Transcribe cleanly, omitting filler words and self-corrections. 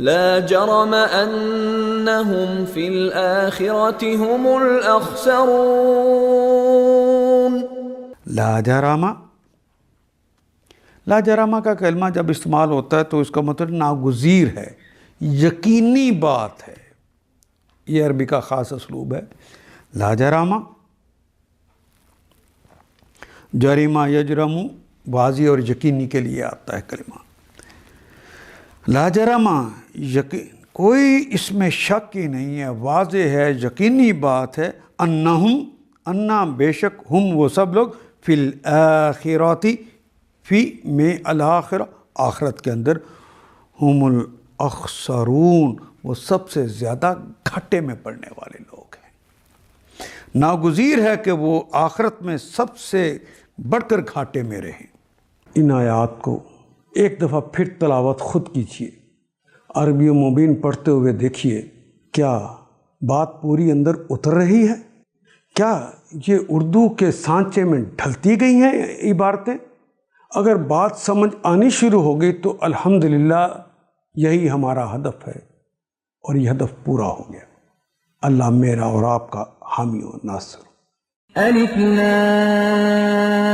لا جرم انہم فی الآخرۃ هم الاخسرون۔ لا جرامہ، لا جرامہ کا کلمہ جب استعمال ہوتا ہے تو اس کا مطلب ناگزیر ہے، یقینی بات ہے، یہ عربی کا خاص اسلوب ہے۔ لا جرامہ، جریمہ یجرم، واضح اور یقینی کے لیے آتا ہے کلمہ۔ لا جرامہ، کوئی اس میں شک ہی نہیں ہے، واضح ہے، یقینی بات ہے، انہم، انا بے شک، ہم وہ سب لوگ، فی الآخرۃ، فی میں الآخرہ، آخرت کے اندر، ہم الاخسرون، وہ سب سے زیادہ گھاٹے میں پڑنے والے لوگ ہیں۔ ناگزیر ہے کہ وہ آخرت میں سب سے بڑھ کر گھاٹے میں رہیں۔ ان آیات کو ایک دفعہ پھر تلاوت خود کیجیے، عربی و مبین پڑھتے ہوئے دیکھیے، کیا بات پوری اندر اتر رہی ہے؟ کیا یہ اردو کے سانچے میں ڈھلتی گئی ہیں عبارتیں؟ اگر بات سمجھ آنی شروع ہو گئی تو الحمدللہ یہی ہمارا ہدف ہے، اور یہ ہدف پورا ہو گیا۔ اللہ میرا اور آپ کا حامی و ناصر۔ الف لام